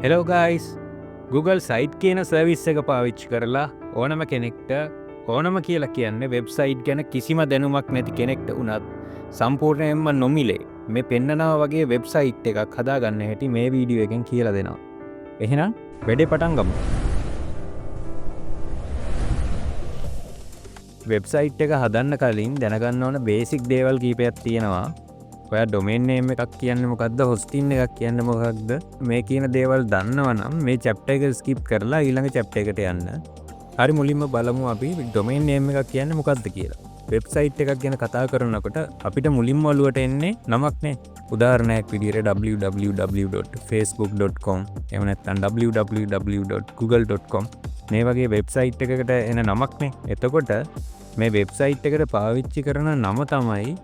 Hello guys Google site කියන service එක පාවිච්චි කරලා ඕනම කෙනෙක්ට ඕනම කියලා කියන්න වෙබ්සයිට් ගැන කිසිම දැනුමක් නැති කෙනෙක්ට වුණත් සම්පූර්ණයෙන්ම නොමිලේ මේ පෙන්නනවා වගේ වෙබ්සයිට් එකක් හදාගන්න හැටි මේ වීඩියෝ එකෙන් කියලා දෙනවා. එහෙනම් වැඩේ පටන් ගමු. වෙබ්සයිට් එක හදන්න කලින් දැනගන්න ඕන බේසික් දේවල් කීපයක් තියෙනවා. ඔයා ඩොමේන් නේම් එකක් කියන්නේ මොකද්ද, හොස්ටින් එකක් කියන්නේ මොකක්ද, මේ කියන දේවල් දන්නවනම් මේ චැප්ටර් එක ස්කිප් කරලා ඊළඟ චැප්ටර් එකට යන්න. හරි, මුලින්ම බලමු අපි ඩොමේන් නේම් එකක් කියන්නේ මොකද්ද කියලා. වෙබ්සයිට් එකක් ගැන කතා කරනකොට අපිට මුලින්ම ඔලුවට එන්නේ නමක් නේ. උදාහරණයක් විදිහට www.facebook.com එහෙම නැත්නම් www.google.com මේ වගේ වෙබ්සයිට් එකකට එන නමක් නේ. එතකොට මේ වෙබ්සයිට් එකට පාවිච්චි කරන නම තමයි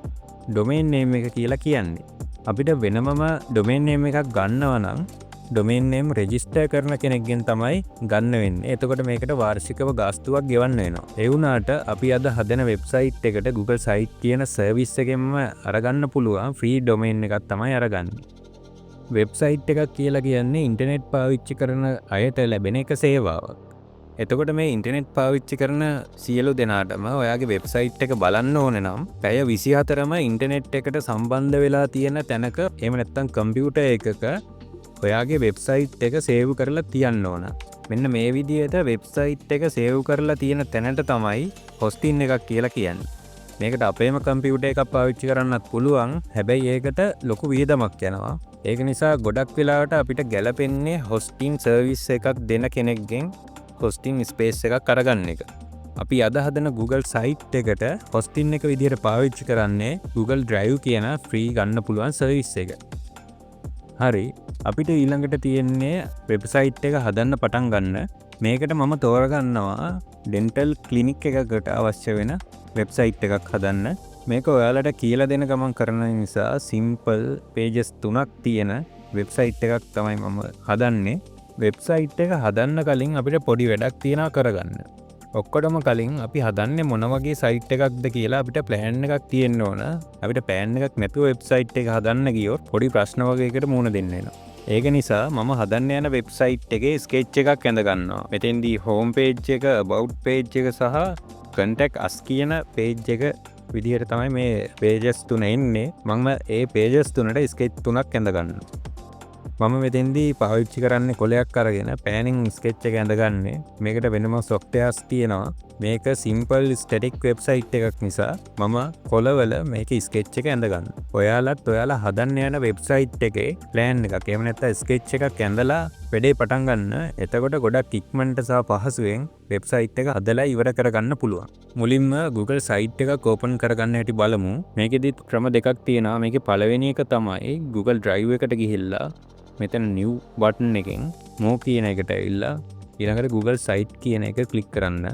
ඩොමේන් නේම් එක කියලා කියන්නේ. අපිට වෙනමම ඩොමේන් නේම් එකක් ගන්නවා නම් ඩොමේන් නේම් රෙජිස්ටර් කරන කෙනෙක්ගෙන් තමයි ගන්න වෙන්නේ. එතකොට මේකට වාර්ෂිකව ගාස්තුවක් ගෙවන්න වෙනවා. ඒ වුණාට අපි අද හදන වෙබ්සයිට් එකට Google සයිට් කියන සර්විස් එකෙන්ම අරගන්න පුළුවන් ෆ්‍රී ඩොමේන් එකක් තමයි අරගන්නේ. වෙබ්සයිට් එකක් කියලා කියන්නේ ඉන්ටර්නෙට් පාවිච්චි කරන අයට ලැබෙන එක සේවාවක්. එතකොට මේ ඉන්ටර්නෙට් පාවිච්චි කරන සියලු දෙනාටම ඔයාගේ වෙබ්සයිට් එක බලන්න ඕනේ නම් පැය 24ම ඉන්ටර්නෙට් එකට සම්බන්ධ වෙලා තියෙන තැනක එහෙම නැත්නම් කම්පියුටර් එකක ඔයාගේ වෙබ්සයිට් එක සේව් කරලා තියන්න ඕන. මෙන්න මේ විදිහට වෙබ්සයිට් එක සේව් කරලා තියෙන තැනට තමයි හොස්ටින් එකක් කියලා කියන්නේ. මේකට අපේම කම්පියුටර් එකක් පාවිච්චි කරන්නත් පුළුවන්. හැබැයි ඒකට ලොකු වියදමක් යනවා. ඒක නිසා ගොඩක් වෙලාවට අපිට ගැලපෙන්නේ හොස්ටින් සර්විස් එකක් දෙන කෙනෙක්ගෙන් හොස්ටින් ස්පේස් එකක් අරගන්න එක. අපි අද හදන Google සයිට් එකට හොස්ටින් එක විදිහට පාවිච්චි කරන්නේ Google Drive කියන ෆ්‍රී ගන්න පුළුවන් සර්විස් එක. හරි, අපිට ඊළඟට තියෙන්නේ වෙබ්සයිට් එක හදන්න පටන් ගන්න. මේකට මම තෝරගන්නවා ඩෙන්ටල් ක්ලිනික් එකකට අවශ්‍ය වෙන වෙබ්සයිට් එකක් හදන්න. මේක ඔයාලට කියලා දෙන ගමන් කරන නිසා සිම්පල් පේජස් 3ක් තියෙන වෙබ්සයිට් එකක් තමයි මම හදන්නේ. වෙබ්සයිට් එක හදන්න කලින් අපිට පොඩි වැඩක් තියෙනවා කරගන්න. ඔක්කොටම කලින් අපි හදන්නේ මොන වගේ සයිට් එකක්ද කියලා අපිට ප්ලෑන් එකක් තියෙන්න ඕන. අපිට ප්ලෑන් එකක් නැතුව වෙබ්සයිට් එක හදන්න ගියොත් පොඩි ප්‍රශ්න වගේකට මුහුණ දෙන්න වෙනවා. ඒක නිසා මම හදන්න යන වෙබ්සයිට් එකේ ස්කෙච් එකක් ඇඳ ගන්නවා. මෙතෙන්දී හෝම් පේජ් එක, about page එක සහ contact us කියන පේජ් එක විදිහට තමයි මේ pages තුන එන්නේ. මම ඒ pages තුනට ස්කෙච් තුනක් ඇඳ ගන්නවා. මම මෙතෙන්දී පාවිච්චි කරන්නේ කොලයක් අරගෙන පෑනින් ස්කෙච් එක ඇඳගන්නේ. මේකට වෙනම සොෆ්ට්වෙයාර්ස් තියෙනවා. මේක සිම්පල් ස්ටැටික් වෙබ්සයිට් එකක් නිසා මම කොලවල මේක ස්කෙච් එක ඇඳගන්න. ඔයාලත් ඔයාලා හදන්න යන වෙබ්සයිට් එකේ ප්ලෑන් එකක් එහෙම නැත්නම් ස්කෙච් එකක් ඇඳලා වැඩේ පටන් ගන්න. එතකොට ගොඩක් ඉක්මනට සහ පහසුවෙන් වෙබ්සයිට් එක හදලා ඉවර කරගන්න පුළුවන්. මුලින්ම Google සයිට් එකක් ඕපන් කරගන්න හැටි බලමු. මේකෙදිත් ක්‍රම දෙකක් තියෙනවා. මේකේ පළවෙනි එක තමයි Google Drive එකට ගිහිල්ලා මෙතන new button එකෙන් more කියන එකට ඇවිල්ලා ඊළඟට Google site කියන එක ක්ලික් කරන්න.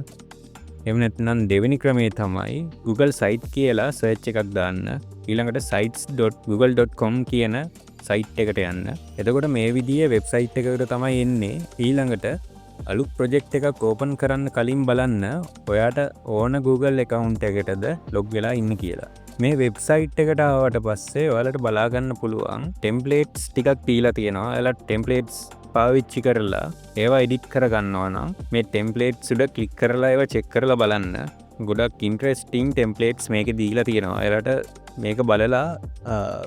එහෙම නැත්නම් දෙවෙනි ක්‍රමය තමයි Google site කියලා search එකක් දාන්න. ඊළඟට sites.google.com කියන site එකට යන්න. එතකොට මේ විදිහේ වෙබ්සයිට් එකකට තමයි එන්නේ. ඊළඟට අලුත් ප්‍රොජෙක්ට් එකක් ඕපන් කරන්න කලින් බලන්න ඔයාට ඕන Google account එකකටද log වෙලා ඉන්න කියලා. මේ වෙබ්සයිට් එකට ආවට පස්සේ ඔයාලට බලා ගන්න පුළුවන් ටෙම්ප්ලේට්ස් ටිකක් දීලා තියෙනවා. ඔයාලා ටෙම්ප්ලේට්ස් පාවිච්චි කරලා ඒවා එඩිට් කරගන්නවා නම් මේ ටෙම්ප්ලේට්ස් උඩ ක්ලික් කරලා ඒවා චෙක් කරලා බලන්න. ගොඩක් ඉන්ටරෙස්ටිං ටෙම්ප්ලේට්ස් මේකේ දීලා තියෙනවා. ඔයාලට මේක බලලා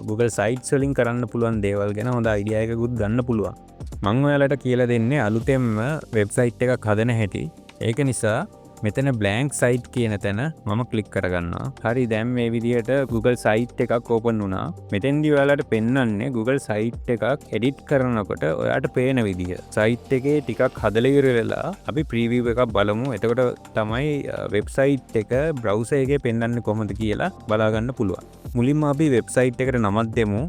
Google Sites වලින් කරන්න පුළුවන් දේවල් ගැන හොඳ අයිඩියා එකකුත් ගන්න පුළුවන්. මම ඔයාලට කියලා දෙන්නේ අලුතෙන්ම වෙබ්සයිට් එකක් හදන හැටි. ඒක නිසා මෙතන blank site කියන තැන මම ක්ලික් කරගන්නවා. හරි, දැන් මේ විදිහට Google site එකක් ඕපන් වුණා. මෙතෙන්දී ඔයාලට පෙන්වන්නේ Google site එකක් edit කරනකොට ඔයාට පේන විදිහ. site එකේ ටිකක් හදලා ඉවර වෙලා අපි preview එකක් බලමු. එතකොට තමයි website එක browser එකේ පෙන්වන්නේ කොහොමද කියලා බලා ගන්න පුළුවන්. මුලින්ම අපි website එකට නමක් දෙමු.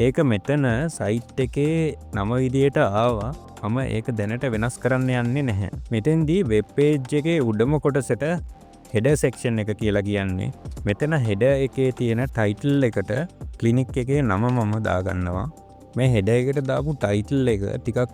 ඒක මෙතන site එකේ නම විදිහට ආවා. මම ඒක දැනට වෙනස් කරන්න යන්නේ නැහැ. මෙතෙන්දී වෙබ් පේජ් එකේ උඩම කොටසට header section එක කියලා කියන්නේ. මෙතන header එකේ තියෙන title එකට clinic එකේ නම මම දාගන්නවා. මේ header එකට දාපු title එක ටිකක්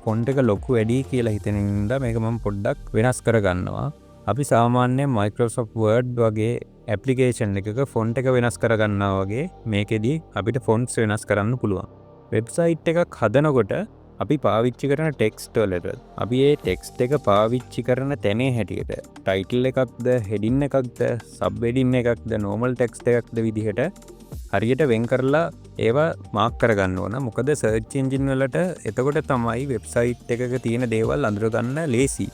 font එක ලොකු වැඩි කියලා හිතෙන නිසා මේක මම පොඩ්ඩක් වෙනස් කරගන්නවා. අපි සාමාන්‍යයෙන් Microsoft Word වගේ application එකක font එක වෙනස් කරගන්නවා වගේ මේකෙදී අපිට fonts වෙනස් කරන්න පුළුවන්. වෙබ්සයිට් එකක් හදනකොට අපි පාවිච්චි කරන ටෙක්ස්ට් වලට අපි ඒ ටෙක්ස්ට් එක පාවිච්චි කරන තැනේ හැටියට ටයිටල් එකක්ද හෙඩින් එකක්ද සබ් හෙඩින් එකක්ද නෝමල් ටෙක්ස්ට් එකක්ද විදිහට හරියට වෙන් කරලා ඒවා මාක් කරගන්න ඕන. මොකද සර්ච් එන්ජින් වලට එතකොට තමයි වෙබ්සයිට් එකක තියෙන දේවල් අඳුරගන්න ලේසි.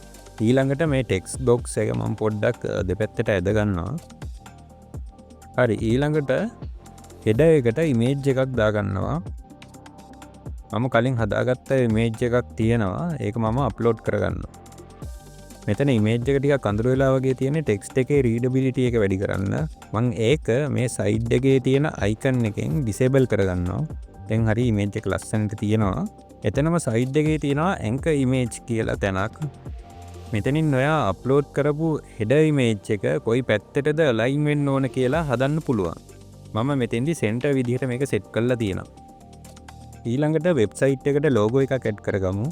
ඊළඟට මේ ටෙක්ස්ට් බොක්ස් එක මම පොඩ්ඩක් දෙපැත්තට ඇද ගන්නවා. හරි, ඊළඟට හෙඩර් එකට ඉමේජ් එකක් දාගන්නවා. මම කලින් හදාගත්ත ඉමේජ් එකක් තියෙනවා. ඒක මම අප්ලෝඩ් කරගන්නවා. මෙතන ඉමේජ් එක ටිකක් අඳුර වෙලා වගේ තියෙන ටෙක්ස්ට් එකේ රීඩබිලිටි එක වැඩි කරන්න මම ඒක මේ සයිඩ් එකේ තියෙන අයිකන් එකෙන් ඩිසේබල් කරගන්නවා. දැන් හරි ඉමේජ් එක ලස්සනට තියෙනවා. එතනම සයිඩ් එකේ තියෙනවා ඇන්කර් ඉමේජ් කියලා තැනක්. මෙතනින් ඔයා අප්ලෝඩ් කරපු හෙඩර් ඉමේජ් එක කොයි පැත්තටද අලයින් වෙන්න ඕන කියලා හදන්න පුළුවන්. මම මෙතෙන්දි සෙන්ටර් විදිහට මේක සෙට් කරලා තියෙනවා. ඊළඟට වෙබ්සයිට් එකට ලෝගෝ එකක් ඇඩ් කරගමු.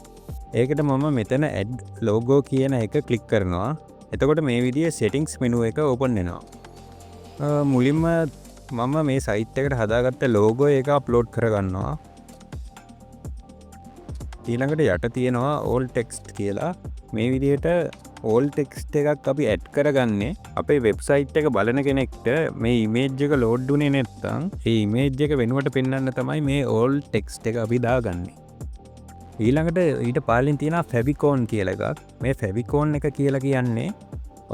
ඒකට මම මෙතන ඇඩ් ලෝගෝ කියන එක ක්ලික් කරනවා. එතකොට මේ විදිහේ සෙටින්ග්ස් මෙනු එක ඕපන් වෙනවා. මුලින්ම මම මේ සයිට් එකට හදාගත්ත ලෝගෝ එක අප්ලෝඩ් කරගන්නවා. ඊළඟට යට තියෙනවා all text කියලා. මේ විදිහට all text එකක් අපි ඇඩ් කරගන්නේ අපේ වෙබ්සයිට් එක බලන කෙනෙක්ට මේ ඉමේජ් එක ලෝඩ් වුණේ නැත්නම් ඒ ඉමේජ් එක වෙනුවට පෙන්වන්න තමයි මේ all text එක අපි දාගන්නේ. ඊළඟට ඊට පාලින් තියෙනවා favicon කියලා එකක්. මේ favicon එක කියලා කියන්නේ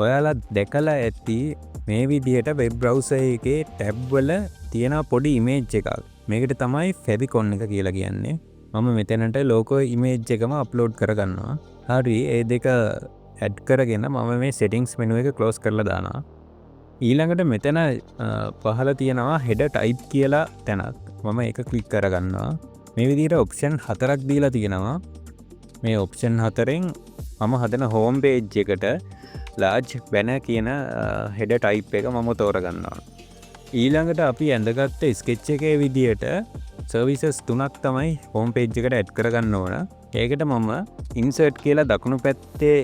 ඔයාලා දැකලා ඇති මේ විදිහට වෙබ් බ්‍රවුසර් එකේ ටැබ් වල තියෙන පොඩි ඉමේජ් එකක්. මේකට තමයි favicon එක කියලා කියන්නේ. මම මෙතනට ලෝගෝ ඉමේජ් එකම අප්ලෝඩ් කරගන්නවා. හරි, ඒ දෙක ඇඩ් කරගෙන මම මේ සෙටින්ග්ස් මෙනු එක ක්ලෝස් කරලා දානවා. ඊළඟට මෙතන පහළ තියෙනවා හෙඩර් ටයිප් කියලා තැනක්. මම ඒක ක්ලික් කරගන්නවා. මේ විදිහට ඔප්ෂන් 4ක් දීලා තියෙනවා. මේ ඔප්ෂන් 4න් මම හදන හෝම් පේජ් එකට large banner කියන හෙඩර් ටයිප් එක මම තෝරගන්නවා. ඊළඟට අපි ඇඳගත්ත ස්කෙච් එකේ විදිහට සර්විසස් 3ක් තමයි හෝම් පේජ් එකට ඇඩ් කරගන්න ඕන. ඒකට මම ඉන්සර්ට් කියලා දකුණු පැත්තේ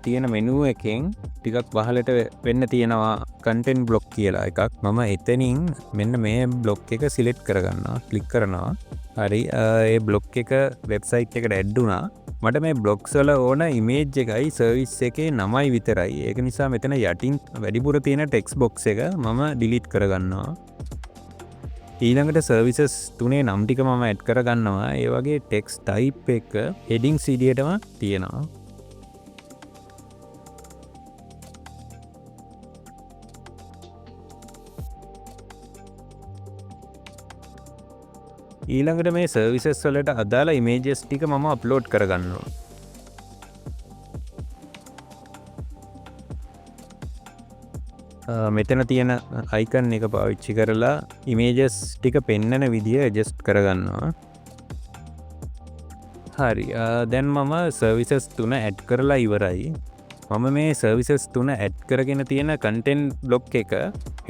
තියෙන මෙනු එකෙන් ටිකක් පහළට වෙන්න තියෙනවා කන්ටෙන්ට් බ්ලොක් කියලා එකක්. මම එතනින් මෙන්න මේ බ්ලොක් එක සිලෙක්ට් කරගන්නවා. ක්ලික් කරනවා. හරි, ඒ බ්ලොක් එක වෙබ්සයිට් එකට ඇඩ් වුණා. මට මේ බ්ලොග්ස් වල ඕන ඉමේජ් එකයි සර්විස් එකේ නමයි විතරයි. ඒක නිසා මෙතන යටින් වැඩිපුර තියෙන ටෙක්ස්ට් බොක්ස් එක මම ඩිලීට් කරගන්නවා. ඊළඟට සර්විසස් 3 නම් ටික මම ඇඩ් කරගන්නවා. ඒ වගේ ටෙක්ස්ට් ටයිප් එක හෙඩින්ග්ස් විදියටම තියෙනවා. ඊළඟට මේ සර්විසස් වලට අදාළ ඉමේජස් ටික මම අප්ලෝඩ් කරගන්නවා. මෙතන තියෙන අයිකන් එක පාවිච්චි කරලා ඉමේජස් ටික පෙන්නන විදිය ඇඩ්ජස්ට් කරගන්නවා. හරි, දැන් මම සර්විසස් 3 ඇඩ් කරලා ඉවරයි. මම මේ සර්විසස් 3 ඇඩ් කරගෙන තියෙන කන්ටෙන්ට් බ්ලොක් එක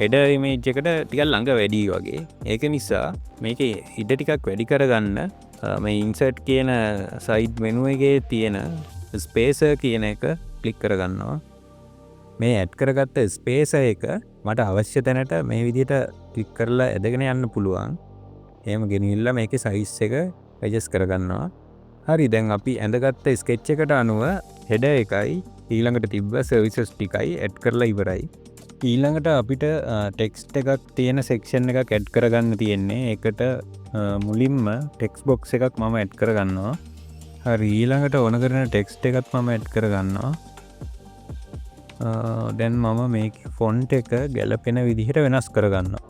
හෙඩර් ඉමේජ් එකට ටිකක් ළඟ වැඩි වගේ. ඒක නිසා මේකේ ඉඩ ටිකක් වැඩි කරගන්න මේ ඉන්සර්ට් කියන සයිඩ් මෙනු එකේ තියෙන ස්පේසර් කියන එක ක්ලික් කරගන්නවා. මේ ඇඩ් කරගත්ත ස්පේසර් එක මට අවශ්‍ය තැනට මේ විදිහට ක්ලික් කරලා ඇදගෙන යන්න පුළුවන්. එහෙම ගෙනිහිල්ලා මේකේ සයිස් එක ඇඩ්ජස්ට් කරගන්නවා. හරි, දැන් අපි ඇඳගත්ත ස්කෙච් එකට අනුව හෙඩර් එකයි ඊළඟට තිබ්බ සර්විසස් ටිකයි ඇඩ් කරලා ඉවරයි. ඊළඟට අපිට ටෙක්ස්ට් එකක් තියෙන සෙක්ෂන් එකක් ඇඩ් කරගන්න තියෙන්නේ. ඒකට මුලින්ම ටෙක්ස්ට් බොක්ස් එකක් මම ඇඩ් කරගන්නවා. හරි, ඊළඟට ඕන කරන ටෙක්ස්ට් එකත් මම ඇඩ් කරගන්නවා. දැන් මම මේක ෆොන්ට් එක ගැලපෙන විදිහට වෙනස් කරගන්නවා.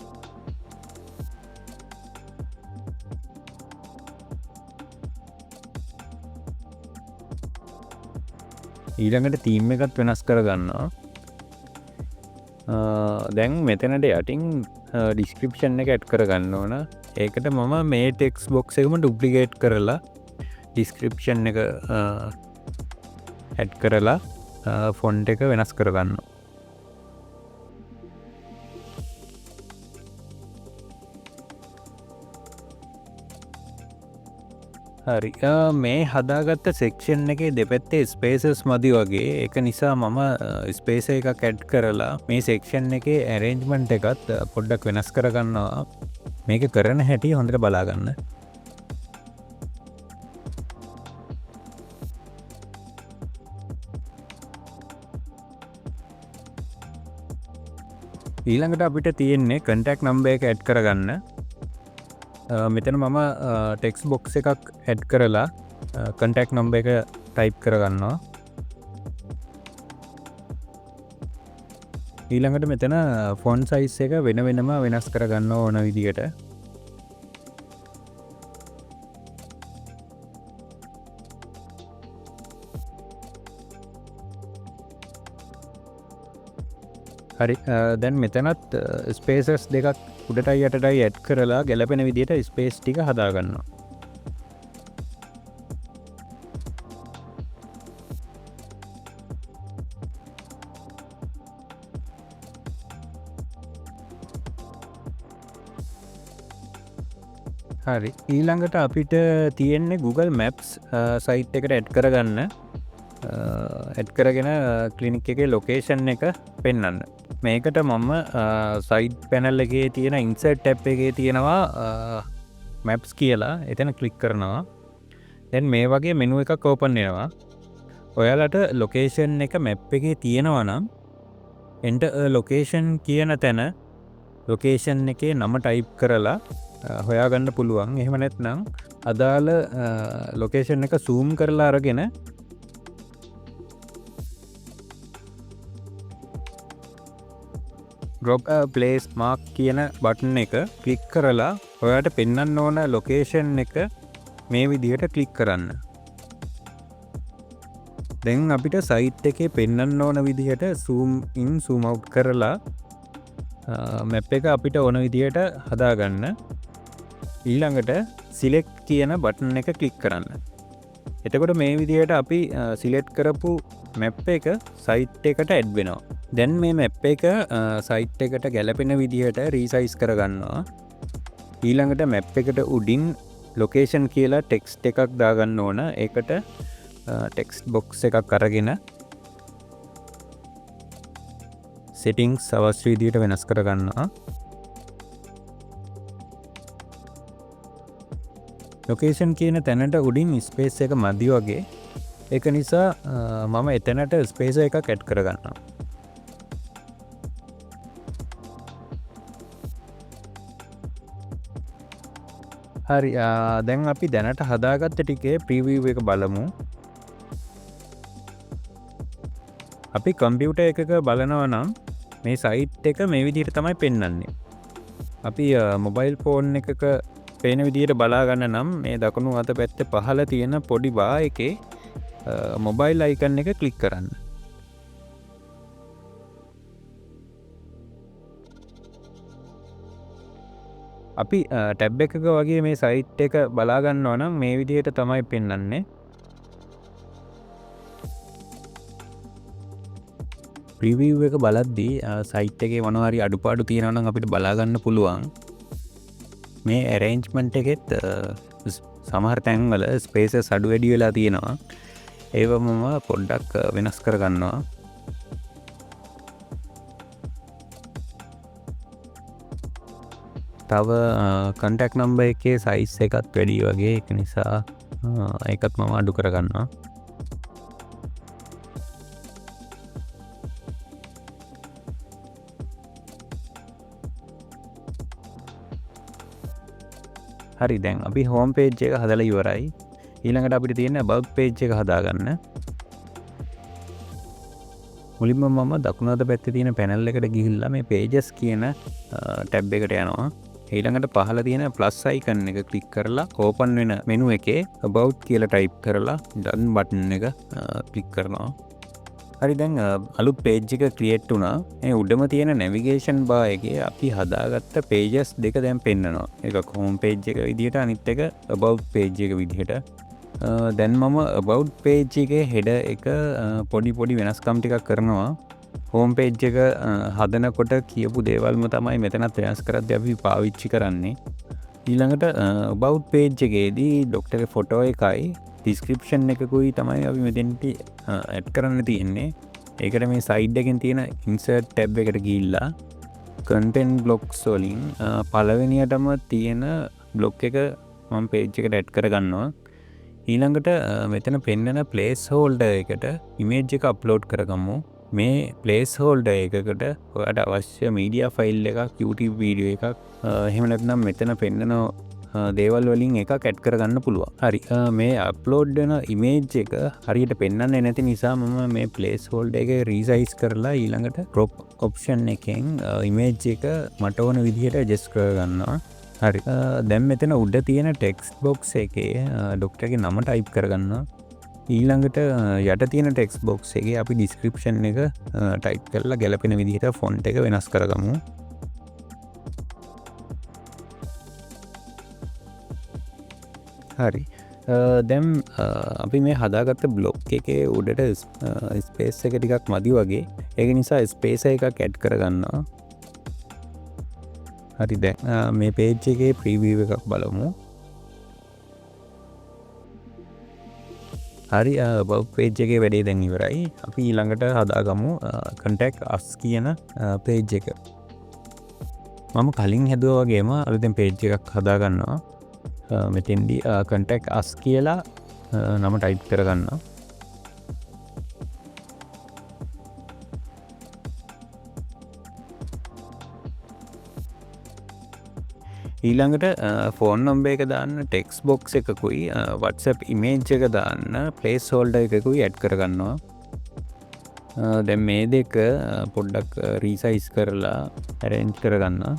ඊළඟට තීම් එකත් වෙනස් කරගන්නවා. දැන් මෙතනට යටින් ඩිස්ක්‍රිප්ෂන් එක ඇඩ් කරගන්න ඕන. ඒකට මම මේ ටෙක්ස්ට් බොක්ස් එකම ඩුප්ලිකේට් කරලා ඩිස්ක්‍රිප්ෂන් එක ඇඩ් කරලා ෆොන්ට් එක වෙනස් කරගන්නවා. හරි, මේ හදාගත්ත සෙක්ෂන් එකේ දෙපැත්තේ ස්පේසස් මදි වගේ. ඒක නිසා මම ස්පේස එකක් ඇඩ් කරලා මේ සෙක්ෂන් එකේ ඇරේන්ජ්මන්ට් එකත් පොඩ්ඩක් වෙනස් කරගන්නවා. මේක කරන හැටි හොඳට බලාගන්න. ඊළඟට අපිට තියෙන්නේ කන්ටැක්ට් නම්බර් එක ඇඩ් කරගන්න. මෙතන මම ටෙක්ස්ට් බොක්ස් එකක් ඇඩ් කරලා කන්ටැක්ට් නම්බර් එක ටයිප් කරගන්නවා. ඊළඟට මෙතන ෆොන්ට් සයිස් එක වෙන වෙනම වෙනස් කරගන්න ඕන විදියට. හරි දැන් මෙතනත් ස්පේසස් දෙකක් උඩටයි යටටයි ඇඩ් කරලා ගැලපෙන විදියට ස්පේස් ටික හදාගන්නවා. හරි ඊළඟට අපිට තියෙන්නේ Google Maps සයිට් එකට ඇඩ් කරගන්න. ඇඩ් කරගෙන ක්ලිනික් එකේ ලොකේෂන් එක පෙන්වන්න. මේකට මම සයිඩ් පැනල් එකේ තියෙන ඉන්සර්ට් ටැබ් එකේ තියෙනවා මැප්ස් කියලා. එතන ක්ලික් කරනවා. දැන් මේ වගේ මෙනු එකක් ඕපන් වෙනවා. ඔයාලට ලොකේෂන් එක මැප් එකේ තියෙනවා නම් enter location කියන තැන ලොකේෂන් එකේ නම ටයිප් කරලා හොයාගන්න පුළුවන්. එහෙම නැත්නම් අදාළ ලොකේෂන් එක zoom කරලා අරගෙන drop a place mark කියන බටන් එක ක්ලික් කරලා ඔයාට පෙන්වන්න ඕන ලොකේෂන් එක මේ විදිහට ක්ලික් කරන්න. දැන් අපිට සයිට් එකේ පෙන්වන්න ඕන විදිහට zoom in zoom out කරලා මැප් එක අපිට ඕන විදිහට හදාගන්න. ඊළඟට select කියන බටන් එක ක්ලික් කරන්න. එතකොට මේ විදිහට අපි සිලෙක්ට් කරපු මැප් එක සයිට් එකට ඇඩ් වෙනවා. දැන් මේ මැප් එක සයිට් එකට ගැලපෙන විදිහට රීසයිස් කරගන්නවා. ඊළඟට මැප් එකට උඩින් ලොකේෂන් කියලා ටෙක්ස්ට් එකක් දාගන්න ඕන. ඒකට ටෙක්ස්ට් බොක්ස් එකක් අරගෙන settings අවශ්‍ය විදිහට වෙනස් කරගන්නවා. ලොකේෂන් කියන තැනට උඩින් ස්පේස් එක මදි වගේ. ඒක නිසා මම එතනට ස්පේස් එකක් ඇඩ් කරගන්නවා. හරි දැන් අපි දැනට හදාගත්ත ටිකේ ප්‍රීවිව් එක බලමු. අපි කම්පියුටර් එකක බලනවා නම් මේ සයිට් එක මේ විදිහට තමයි පෙන්වන්නේ. අපි මොබයිල් ෆෝන් එකක පේන විදිහට බලා ගන්න නම් මේ දකුණු අත පැත්තේ පහළ තියෙන පොඩි බා එකේ මොබයිල් අයිකන් එක ක්ලික් කරන්න. අපි ටැබ් එකක වගේ මේ සයිට් එක බලා ගන්නවා නම් මේ විදිහට තමයි පෙන්වන්නේ. ප්‍රීවිව් එක බලද්දී සයිට් එකේ මොනවා හරි අඩුපාඩු තියෙනවා නම් අපිට බලා ගන්න පුළුවන්. මේ arrangement එකෙත් සමහර තැන්වල ස්පේසස් අඩු වැඩි වෙලා තියෙනවා. ඒව මම පොඩ්ඩක් වෙනස් කරගන්නවා. තව contact number එකේ size එකත් වැඩි වගේ. ඒක නිසා ඒකත් මම අඩු කරගන්නවා. හරි දැන් අපි හෝම් පේජ් එක හදලා ඉවරයි. ඊළඟට අපිට තියෙන about page එක හදාගන්න. මුලින්ම මම දකුණු අත පැත්තේ තියෙන panel එකට ගිහිල්ලා මේ pages කියන tab එකට යනවා. ඊළඟට පහළ තියෙන plus icon එක ක්ලික් කරලා open වෙන menu එකේ about කියලා type කරලා done button එක ක්ලික් කරනවා. හරි දැන් අලුත් page එක create වුණා. මේ උඩම තියෙන navigation bar එකේ අපි හදාගත්ත pages දෙක දැන් පෙන්නනවා. එකක් home page එක විදිහට අනිත් එක about page එක විදිහට. දැන් මම about page එකේ header එක පොඩි වෙනස්කම් ටිකක් කරනවා. home page එක හදනකොට කියපු දේවල්ම තමයි මෙතනත් වෙනස් කරද්දී අපි පාවිච්චි කරන්නේ. ඊළඟට about page එකේදී ඩොක්ටර්ගේ ෆොටෝ එකයි description එකකුයි තමයි අපි මෙතෙන්ට ඇඩ් කරන්න තියෙන්නේ. ඒකට මේ side එකෙන් තියෙන insert tab එකට ගිහිල්ලා content blocks වලින් පළවෙනියටම තියෙන block එක මම page එකට ඇඩ් කරගන්නවා. ඊළඟට මෙතන පෙන්නන place holder එකට image එක upload කරගමු. මේ ප්ලේස් හෝල්ඩර් එකකට ඔයාලට අවශ්‍ය මීඩියා ෆයිල් එකක් YouTube වීඩියෝ එකක් එහෙම නැත්නම් මෙතන පෙන්නන දේවල් වලින් එකක් ඇඩ් කරගන්න පුළුවන්. හරි. මේ අප්ලෝඩ් වෙන ඉමේජ් එක හරියට පෙන්වන්නේ නැති නිසා මම මේ ප්ලේස් හෝල්ඩර් එක රීසයිස් කරලා ඊළඟට crop option එකෙන් ඉමේජ් එක මට ඕන විදිහට ඇඩ්ජස්ට් කරගන්නවා. හරි. දැන් මෙතන උඩ තියෙන ටෙක්ස්ට් බොක්ස් එකේ ડોක්ටර්ගේ නම ටයිප් කරගන්නවා. ඊළඟට යට තියෙන ටෙක්ස්ට් බොක්ස් එකේ අපි ඩිස්ක්‍රිප්ෂන් එක ටයිප් කරලා ගැලපෙන විදිහට ෆොන්ට් එක වෙනස් කරගමු. හරි. දැන් අපි මේ හදාගත්ත බ්ලොග් එකේ උඩට ස්පේස් එක ටිකක් මදි වගේ. ඒක නිසා ස්පේස් එකක් ඇඩ් කරගන්නවා. හරි. දැන් මේ පේජ් එකේ ප්‍රීවිව් එකක් බලමු. හරි. බව් පේජ් එකේ වැඩේ දැන් ඉවරයි. අපි ඊළඟට හදාගමු contact us කියන පේජ් එක. මම කලින් හැදුවා වගේම අලුතෙන් පේජ් එකක් හදාගන්නවා. මෙතෙන්දී contact us කියලා නම ටයිප් කරගන්නවා. ඊළඟට ෆෝන් නම්බර් එක දාන්න ටෙක්ස්ට් බොක්ස් එකකුයි WhatsApp ඉමේජ් එක දාන්න ප්ලේස් හෝල්ඩර් එකකුයි ඇඩ් කරගන්නවා. දැන් මේ දෙක පොඩ්ඩක් රීසයිස් කරලා arrange කරගන්නවා.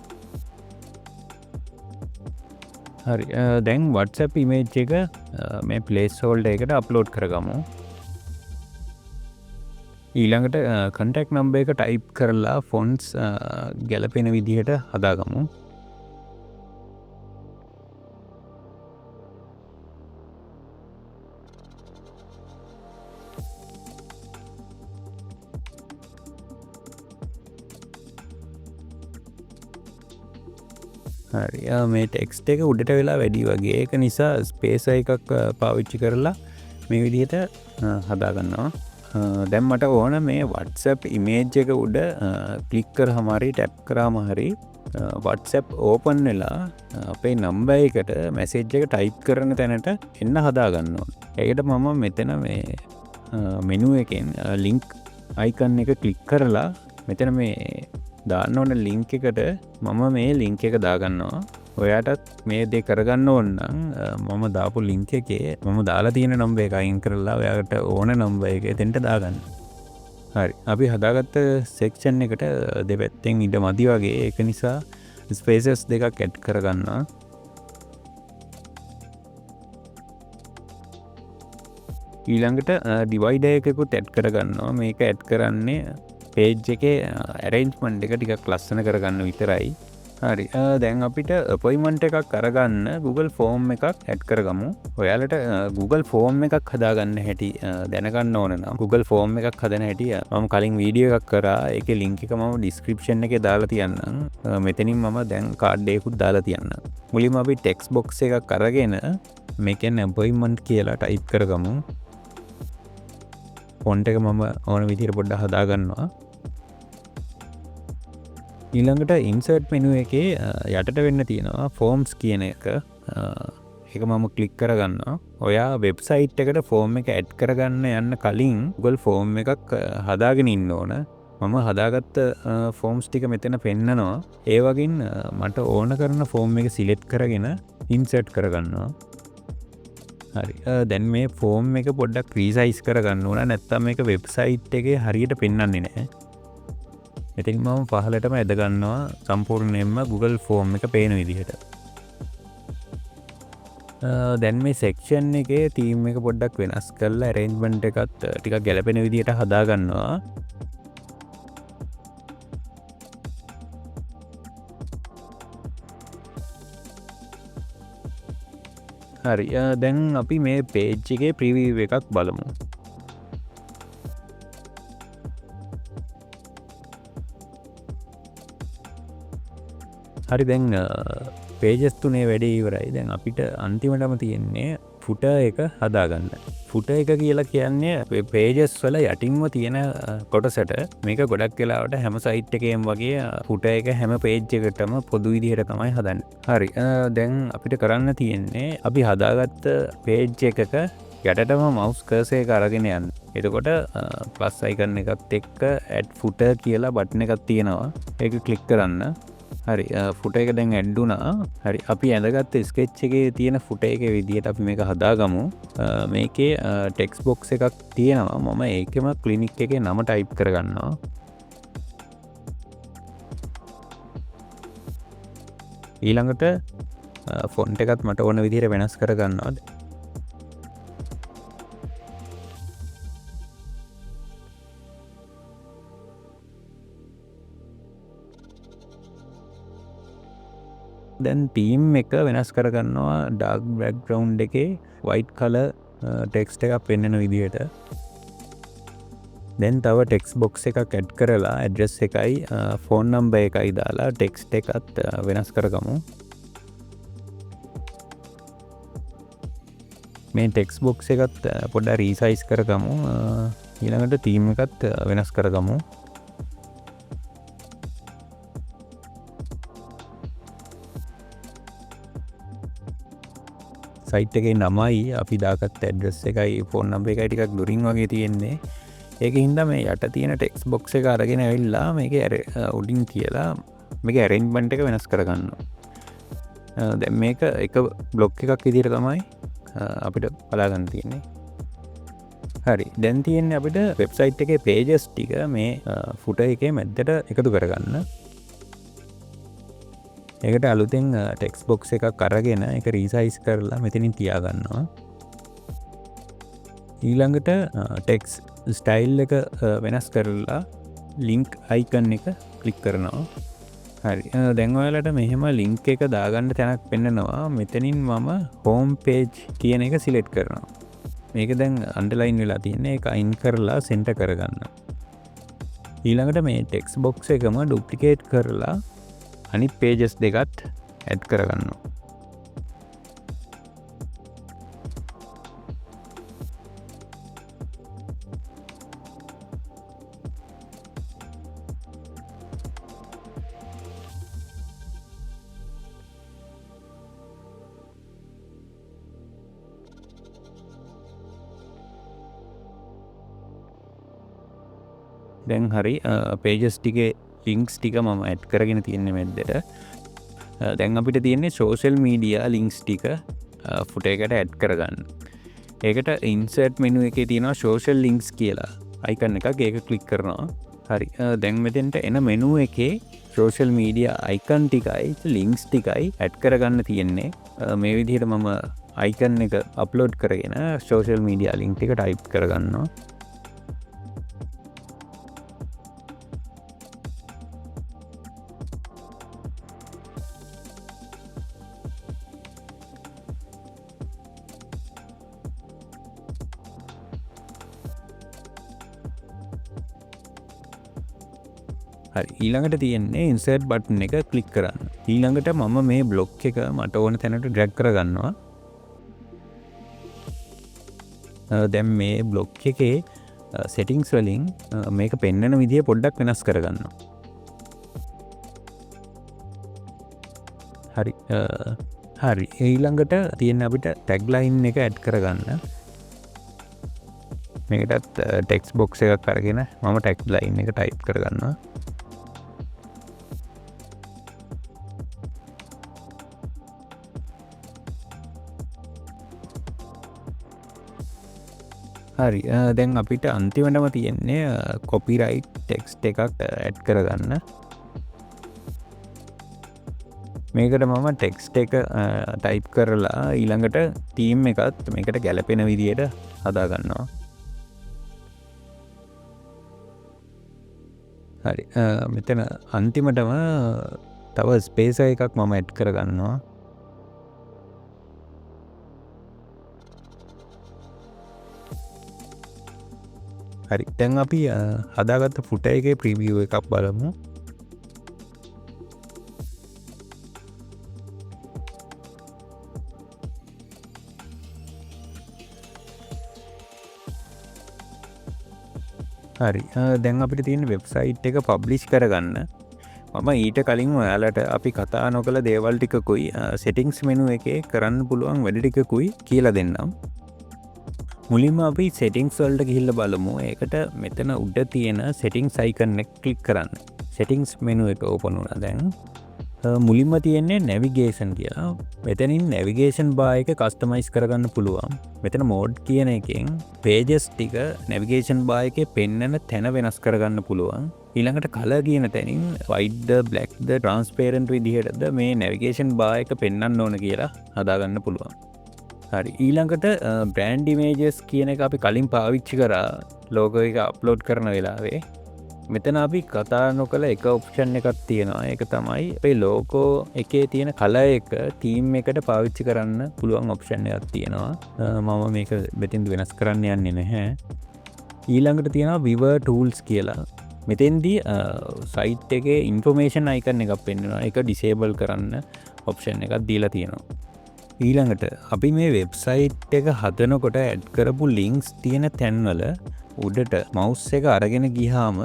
හරි. දැන් WhatsApp ඉමේජ් එක මේ ප්ලේස් හෝල්ඩර් එකට අප්ලෝඩ් කරගමු. ඊළඟට contact number එක ටයිප් කරලා fonts ගැලපෙන විදිහට හදාගමු. හරි. මේ ටෙක්ස්ට් එක උඩට වෙලා වැඩි වගේ. ඒක නිසා ස්පේස් එකක් පාවිච්චි කරලා මේ විදිහට හදාගන්නවා. දැන් මට ඕන මේ WhatsApp ඉමේජ් එක උඩ ක්ලික් කරාම හරි ටැප් කරාම හරි WhatsApp ඕපන් වෙලා අපේ නම්බර් එකට මැසේජ් එක ටයිප් කරන තැනට එන්න හදාගන්න ඕන. ඒකට මම මෙතන මේ මෙනු එකෙන් ලින්ක් අයිකන් එක ක්ලික් කරලා මෙතන මේ දාන්න ඕන ලින්ක් එකට මම මේ ලින්ක් එක දාගන්නවා. ඔයාටත් මේ දේ කරගන්න ඕන නම් මම දාපු ලින්ක් එකේ මම දාලා තියෙන නම්බර් එක අයින් කරලා ඔයාට ඕන නම්බර් එක එතෙන්ට දාගන්න. හරි. අපි හදාගත්ත සෙක්ෂන් එකට දෙපැත්තෙන් ඉඩ මදි වගේ. ඒක නිසා ස්පේසස් දෙකක් ඇඩ් කරගන්නවා. ඊළඟට ඩිවයිඩර් එකකුත් ඇඩ් කරගන්නවා. මේක ඇඩ් කරන්නේ පේජ් එකේ arrangement එක ටිකක් ලස්සන කරගන්න විතරයි. හරි. දැන් අපිට අපොයින්ට්මන්ට් එකක් අරගන්න Google ෆෝම් එකක් ඇඩ් කරගමු. ඔයාලට Google ෆෝම් එකක් හදාගන්න හැටි දැනගන්න ඕන නම් Google ෆෝම් එකක් හදන හැටි මම කලින් වීඩියෝ එකක් කරා. ඒකේ ලින්ක් එක මම ඩිස්ක්‍රිප්ෂන් එකේ දාලා තියන්නම්. මෙතනින් මම දැන් කාඩ් එකකුත් දාලා තියන්නම්. මුලින්ම අපි ටෙක්ස්ට් බොක්ස් එකක් අරගෙන මේකෙන් අපොයින්ට්මන්ට් කියලා ටයිප් කරගමු. ෆොන්ට් එක මම ඕන විදිහට පොඩ්ඩක් හදාගන්නවා. ඊළඟට ඉන්සර්ට් මෙනු එකේ යටට වෙන්න තියෙනවා ෆෝම්ස් කියන එක. ඒක මම ක්ලික් කරගන්නවා. ඔයා වෙබ්සයිට් එකට ෆෝම් එක ඇඩ් කරගන්න යන්න කලින් Google ෆෝම් එකක් හදාගෙන ඉන්න ඕන. මම හදාගත්ත ෆෝම්ස් ටික මෙතන පෙන්නනවා. ඒ වගින් මට ඕන කරන ෆෝම් එක සිලෙක්ට් කරගෙන ඉන්සර්ට් කරගන්නවා. හරි. දැන් මේ ෆෝම් එක පොඩ්ඩක් රීසයිස් කරගන්න ඕන. නැත්නම් මේක වෙබ්සයිට් එකේ හරියට පෙන්වන්නේ නැහැ. ඉතින් මම පහලටම ඇද ගන්නවා සම්පූර්ණයෙන්ම Google ෆෝම් එක පේන විදිහට. දැන් මේ සෙක්ෂන් එකේ තීම් එක පොඩ්ඩක් වෙනස් කරලා arrangement එකත් ටිකක් ගැලපෙන විදිහට හදා ගන්නවා. හරි. දැන් අපි මේ පේජ් එකේ ප්‍රීවිව් එකක් බලමු. හරි. දැන් පේජස් තුනේ වැඩේ ඉවරයි. දැන් අපිට අන්තිමටම තියෙන්නේ ෆුටර් එක හදාගන්න. ෆුටර් එක කියලා කියන්නේ පේජස් වල යටින්ම තියෙන කොටසට. මේක ගොඩක් වෙලාවට හැම සයිට් එකේම වගේ ෆුටර් එක හැම පේජ් එකකටම පොදු විදිහට තමයි හදන්නේ. හරි. දැන් අපිට කරන්න තියෙන්නේ අපි හදාගත්ත පේජ් එකක යටටම මවුස් කර්සර් එක අරගෙන යන්න. එතකොට ප්ලස් අයිකන් එකත් එක්ක ඇඩ් ෆුටර් කියලා බටන් එකක් තියෙනවා. ඒක ක්ලික් කරන්න. හරි ෆුටර් එක දැන් ඇඩ් වුණා. හරි අපි ඇඳගත්ත ස්කෙච් එකේ තියෙන ෆුටර් එකේ විදිහට අපි මේක හදාගමු. මේකේ ටෙක්ස්ට් බොක්ස් එකක් තියෙනවා. මම ඒකෙම ක්ලිනික් එකේ නම ටයිප් කරගන්නවා. ඊළඟට ෆොන්ට් එකත් මට ඕන විදිහට වෙනස් කරගන්නවා. දැන් තීම් එක වෙනස් කරගන්නවා ඩාර්ක් බෑග්ග්‍රවුන්ඩ් එකේ වයිට් කලර් ටෙක්ස්ට් එකක් පෙන්වන විදිහට. දැන් තව ටෙක්ස්ට් බොක්ස් එකක් ඇඩ් කරලා ඇඩ්‍රස් එකයි ෆෝන් නම්බර් එකයි දාලා ටෙක්ස්ට් එකත් වෙනස් කරගමු. මේ ටෙක්ස්ට් බොක්ස් එකත් පොඩ්ඩක් රීසයිස් කරගමු. ඊළඟට තීම් එකත් වෙනස් කරගමු. සයිට් එකේ නමයි අපි දාගත්ත ඇඩ්‍රස් එකයි ෆෝන් නම්බර් එකයි ටිකක් දුරින් වගේ තියෙන්නේ. ඒක හින්දා මේ යට තියෙන ටෙක්ස්ට් බොක්ස් එක අරගෙන ඇවිල්ලා මේකේ උඩින් තියලා මේකේ ඇරේන්ජ්මන්ට් එක වෙනස් කරගන්නවා. දැන් මේක එක බ්ලොක් එකක් විදිහට තමයි අපිට බලාගන්න තියෙන්නේ. හරි දැන් තියෙන්නේ අපිට වෙබ්සයිට් එකේ පේජස් ටික මේ ෆුටර් එකේ මැද්දට එකතු කරගන්න. ඒකට අලුතෙන් ටෙක්ස්ට් බොක්ස් එකක් අරගෙන ඒක රීසයිස් කරලා මෙතනින් තියාගන්නවා. ඊළඟට ටෙක්ස්ට් ස්ටයිල් එක වෙනස් කරලා ලින්ක් අයිකන් එක ක්ලික් කරනවා. හරි දැන් ඔයාලට මෙහෙම ලින්ක් එක දාගන්න තැනක් පෙන්නනවා. මෙතනින් මම හෝම් පේජ් කියන එක සිලෙක්ට් කරනවා. මේක දැන් අන්ඩර්ලයින් වෙලා තියෙන්නේ. ඒක අයින් කරලා සෙන්ටර් කරගන්න. ඊළඟට මේ ටෙක්ස්ට් බොක්ස් එකම ඩුප්ලිකේට් කරලා අනිත් පේජස් දෙකත් ඇඩ් කරගන්නවා. දැන් හරි පේජස් ටිකේ ලින්ක්ස් ටික මම ඇඩ් කරගෙන තියෙන්නේ මැද්දට. දැන් අපිට තියෙන්නේ සෝෂල් මීඩියා ලින්ක්ස් ටික ෆුටර් එකට ඇඩ් කරගන්න. ඒකට ඉන්සර්ට් මෙනු එකේ තියෙනවා සෝෂල් ලින්ක්ස් කියලා අයිකන් එකක්. ඒක ක්ලික් කරනවා. හරි දැන් මෙතෙන්ට එන මෙනු එකේ සෝෂල් මීඩියා අයිකන් ටිකයි ලින්ක්ස් ටිකයි ඇඩ් කරගන්න තියෙන්නේ. මේ විදිහට මම අයිකන් එක අප්ලෝඩ් කරගෙන සෝෂල් මීඩියා ලින්ක් ටික ටයිප් කරගන්නවා. හරි ඊළඟට තියෙන්නේ ඉන්සර්ට් බටන් එක ක්ලික් කරන්න. ඊළඟට මම මේ බ්ලොක් එක මට ඕන තැනට ඩ්‍රැග් කරගන්නවා. දැන් මේ බ්ලොක් එකේ සෙටින්ග්ස් වලින් මේක පෙන්වන විදිය පොඩ්ඩක් වෙනස් කරගන්නවා. හරි ඊළඟට තියෙන අපිට ටැග් ලයින් එක ඇඩ් කරගන්න. මේකටත් ටෙක්ස්ට් බොක්ස් එකක් අරගෙන මම ටැග් ලයින් එක ටයිප් කරගන්නවා. හරි දැන් අපිට අන්තිමටම තියෙන්නේ කොපිරයිට් ටෙක්ස්ට් එකක් ඇඩ් කරගන්න. මේකට මම ටෙක්ස්ට් එක ටයිප් කරලා ඊළඟට තීම් එකත් මේකට ගැලපෙන විදියට හදාගන්නවා. හරි මෙතන අන්තිමටම තව ස්පේස් එකක් මම ඇඩ් කරගන්නවා. හරි දැන් අපි හදාගත්ත ෆුටර් එකේ ප්‍රීවියු එකක් බලමු. හරි දැන් අපිට තියෙන වෙබ්සයිට් එක පබ්ලිෂ් කරගන්න මම ඊට කලින් ඔයාලට අපි කතා නොකළ දේවල් ටිකකුයි සෙටින්ග්ස් මෙනු එකේ කරන්න පුළුවන් වැඩ ටිකකුයි කියලා දෙන්නම්. මුලින්ම අපි සෙටිංස් වලට ගිහිල්ලා බලමු. ඒකට මෙතන උඩ තියෙන සෙටිංස් අයිකන් එක ක්ලික් කරන්න. සෙටිංස් මෙනු එක ඕපන් වුණා. දැන් මුලින්ම තියෙන්නේ නැවිගේෂන් කියලා. මෙතනින් නැවිගේෂන් බාර් එක කස්ටමයිස් කරගන්න පුළුවන්. මෙතන මෝඩ් කියන එකෙන් පේජස් ටික නැවිගේෂන් බාර් එකේ පෙන්නන තැන වෙනස් කරගන්න පුළුවන්. ඊළඟට කලර් කියන තැනින් white ද black ද transparent විදිහටද මේ නැවිගේෂන් බාර් එක පෙන්වන්න ඕන කියලා හදාගන්න පුළුවන්. හරි, ඊළඟට බ්‍රෑන්ඩ් ඉමේජස් කියන එක අපි කලින් පාවිච්චි කරා ලෝගෝ එක අප්ලෝඩ් කරන වෙලාවේ. මෙතන අපි කතා නොකළ එක ඔප්ෂන් එකක් තියෙනවා. ඒක තමයි අපේ ලෝගෝ එකේ තියෙන කලර් එක තීම් එකට පාවිච්චි කරන්න පුළුවන් ඔප්ෂන් එකක් තියෙනවා. මම මේක මෙතෙන්ද වෙනස් කරන්න යන්නේ නැහැ. ඊළඟට තියෙනවා viewer tools කියලා. මෙතෙන්දී සයිට් එකේ ඉන්ෆර්මේෂන් අයිකන් එකක් පෙන්වනවා. ඒක ඩිසේබල් කරන්න ඔප්ෂන් එකක් දීලා තියෙනවා. ඊළඟට අපි මේ වෙබ්සයිට් එක හදනකොට ඇඩ් කරපු ලින්ක්ස් තියෙන තැන්වල උඩට මවුස් එක අරගෙන ගියාම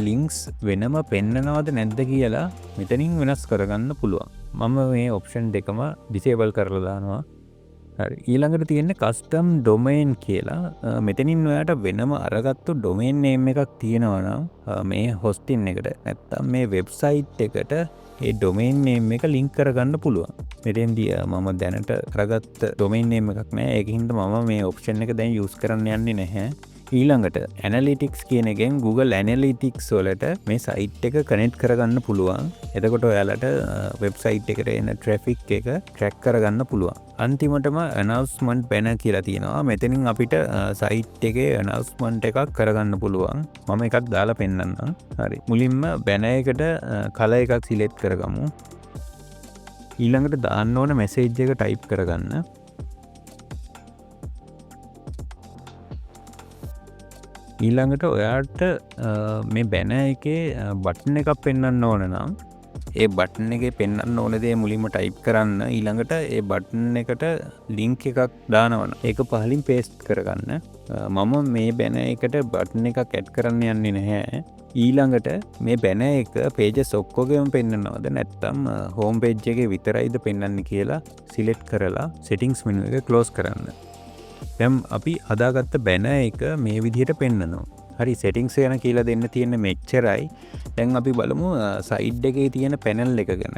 ලින්ක්ස් වෙනම පෙන්නනවද නැද්ද කියලා මෙතනින් වෙනස් කරගන්න පුළුවන්. මම මේ ඔප්ෂන් දෙකම ඩිසේබල් කරලා දානවා. හරි, ඊළඟට තියෙන්නේ කස්ටම් ඩොමේන් කියලා. මෙතනින් ඔයාට වෙනම අරගත්තු ඩොමේන් නේම් එකක් තියෙනවා නම් මේ හොස්ටින් එකට නැත්තම් මේ වෙබ්සයිට් එකට ඒ ඩොමේන් නේම් එක ලින්ක් කරගන්න පුළුවන්. මෙතෙන්දී මම දැනට කරගත්ත ඩොමේන් නේම් එකක් නැහැ. ඒකින්ද මම මේ ඔප්ෂන් එක දැන් යූස් කරන්න යන්නේ නැහැ. ඊළඟට ඇනලිටික්ස් කියන එකෙන් Google ඇනලිටික්ස් වලට මේ සයිට් එක කනෙක්ට් කරගන්න පුළුවන්. එතකොට ඔයාලට වෙබ්සයිට් එකට එන ට්‍රැෆික් එක ට්‍රැක් කරගන්න පුළුවන්. අන්තිමටම announcement banner කියලා තියෙනවා. මෙතනින් අපිට සයිට් එකේ announcement එකක් කරගන්න පුළුවන්. මම එකක් දාලා පෙන්නන්නම්. හරි, මුලින්ම banner එකට color එකක් select කරගමු. ඊළඟට දාන්න ඕන message එක type කරගන්න. ඊළඟට ඔයාට මේ බැනර් එකේ බටන් එකක් පෙන්වන්න ඕන නම් ඒ බටන් එකේ පෙන්වන්න ඕන දේ මුලින්ම ටයිප් කරන්න. ඊළඟට ඒ බටන් එකට ලින්ක් එකක් දානවනම් ඒක පහලින් පේස්ට් කරගන්න. මම මේ බැනර් එකට බටන් එකක් ඇඩ් කරන්න යන්නේ නැහැ. ඊළඟට මේ බැනර් එක පේජස් ඔක්කොගෙම පෙන්වනවද නැත්නම් හෝම් පේජ් එකේ විතරයිද පෙන්වන්නේ කියලා සිලෙක්ට් කරලා සෙටින්ග්ස් මෙනු එක ක්ලෝස් කරන්න. දැන් අපි හදාගත්ත බැනර් එක මේ විදිහට පෙන්වනවා. හරි, සෙටින්ග්ස් ගැන කියලා දෙන්න තියෙන මෙච්චරයි. දැන් අපි බලමු සයිඩ් එකේ තියෙන පැනල් එක ගැන.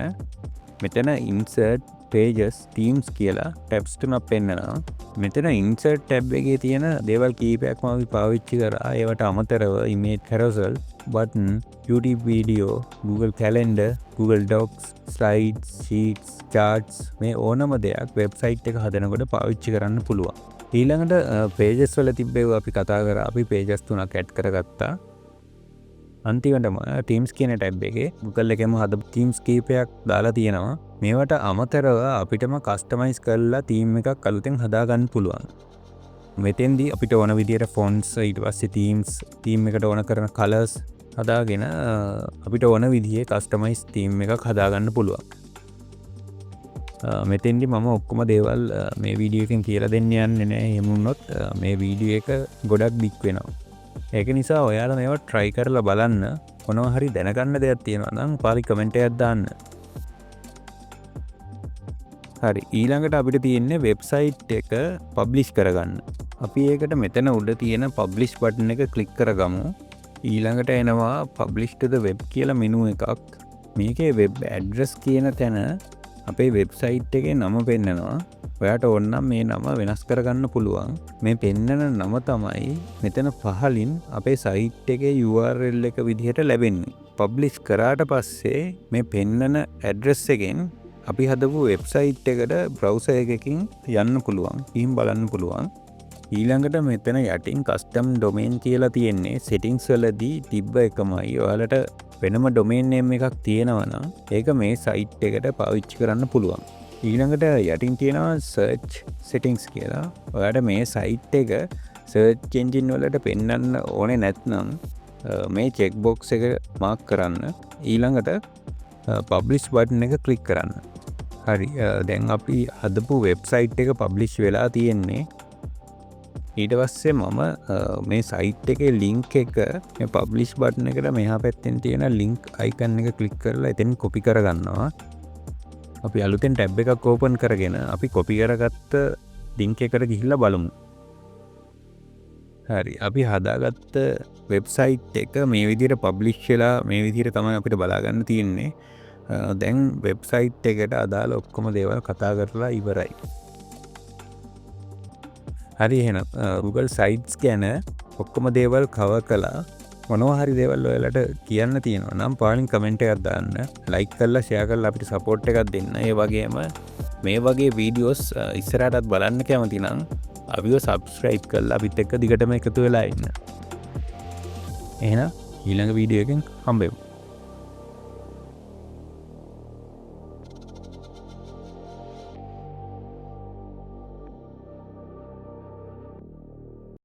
මෙතන insert pages themes කියලා tabs තුනක් පෙන්වනවා. මෙතන insert tab එකේ තියෙන දේවල් කීපයක්ම අපි පාවිච්චි කරා. ඒවට අමතරව image carousel, button, YouTube video, Google Calendar, Google Docs, slides, sheets, charts මේ ඕනම දෙයක් වෙබ්සයිට් එක හදනකොට පාවිච්චි කරන්න පුළුවන්. ඊළඟට පේජස් වල තිබ්බේව අපි කතා කරා. අපි පේජස් තුනක් ඇඩ් කරගත්තා. අන්තිමටම Teams කියන ටැබ් එකේ Google එකේම හදපු Teams කීපයක් දාලා තියෙනවා. මේවට අමතරව අපිටම කස්ටමයිස් කරලා තීම් එකක් අලුතෙන් හදාගන්න පුළුවන්. මෙතෙන්දී අපිට ඕන විදියට fonts, ඊට පස්සේ themes, තීම් එකට ඕන කරන colors හදාගෙන අපිට ඕන විදිහේ කස්ටමයිස් තීම් එකක් හදාගන්න පුළුවන්. මෙතෙන්දි මම ඔක්කොම දේවල් මේ වීඩියෝ එකෙන් කියලා දෙන්න යන්නේ නැහැ. එහෙම වුණොත් මේ වීඩියෝ එක ගොඩක් බිග් වෙනවා. ඒක නිසා ඔයාලා මේවා try කරලා බලන්න. මොනවා හරි දැනගන්න දෙයක් තියෙනවා නම් පාලි කමෙන්ට් එකක් දාන්න. හරි, ඊළඟට අපිට තියෙන්නේ වෙබ්සයිට් එක පබ්ලිෂ් කරගන්න. අපි ඒකට මෙතන උඩ තියෙන පබ්ලිෂ් බටන් එක ක්ලික් කරගමු. ඊළඟට එනවා publish to the web කියලා මෙනු එකක්. මේකේ web address කියන තැන අපේ වෙබ්සයිට් එකේ නම පෙන්නනවා. ඔයාට ඕනනම් මේ නම වෙනස් කරගන්න පුළුවන්. මේ පෙන්නන නම තමයි මෙතන පහලින් අපේ සයිට් එකේ URL එක විදිහට ලැබෙන්නේ. පබ්ලිෂ් කරාට පස්සේ මේ පෙන්නන ඇඩ්‍රස් එකෙන් අපි හදපු වෙබ්සයිට් එකට බ්‍රවුසර් එකකින් යන්න පුළුවන්. ඉහින් බලන්න පුළුවන්. ඊළඟට මෙතන යටින් කස්ටම් ඩොමේන් කියලා තියෙන්නේ. සෙටින්ග්ස් වලදී තිබ්බ එකමයි. ඔයාලට වෙනම ඩොමේන් නේම් එකක් තියෙනවා නම් ඒක මේ සයිට් එකට පාවිච්චි කරන්න පුළුවන්. ඊළඟට යටින් තියෙනවා search settings කියලා. ඔයාලට මේ සයිට් එක search engine වලට පෙන්වන්න ඕනේ නැත්නම් මේ check box එක මාක් කරන්න. ඊළඟට publish button එක click කරන්න. හරි, දැන් අපි හදපු වෙබ්සයිට් එක publish වෙලා තියෙන්නේ. ඊට පස්සේ මම මේ සයිට් එකේ ලින්ක් එක මේ පබ්ලිෂ් බටන් එකට මෙහා පැත්තෙන් තියෙන ලින්ක් අයිකන් එක ක්ලික් කරලා එතෙන් කොපි කරගන්නවා. අපි අලුතෙන් ටැබ් එකක් ඕපන් කරගෙන අපි කොපි කරගත්ත ලින්ක් එකට ගිහිල්ලා බලමු. හරි අපි හදාගත්ත වෙබ්සයිට් එක මේ විදිහට පබ්ලිෂ් වෙලා මේ විදිහට තමයි අපිට බලාගන්න තියෙන්නේ. දැන් වෙබ්සයිට් එකට අදාළ ඔක්කොම දේවල් කතා කරලා ඉවරයි. හරි එහෙනම් Google Sites ගැන ඔක්කොම දේවල් කවර් කළා. මොනවා හරි දේවල් ඔයාලට කියන්න තියෙනවා නම් පාලින් කමෙන්ට් එකක් දාන්න. ලයික් කරලා ෂෙයා කරලා අපිට සපෝට් එකක් දෙන්න. ඒ වගේම මේ වගේ වීඩියෝස් ඉස්සරහටත් බලන්න කැමති නම් අපිව සබ්ස්ක්‍රයිබ් කරලා අපිත් එක්ක දිගටම එකතු වෙලා ඉන්න. එහෙනම් ඊළඟ වීඩියෝ එකෙන් හම්බෙමු.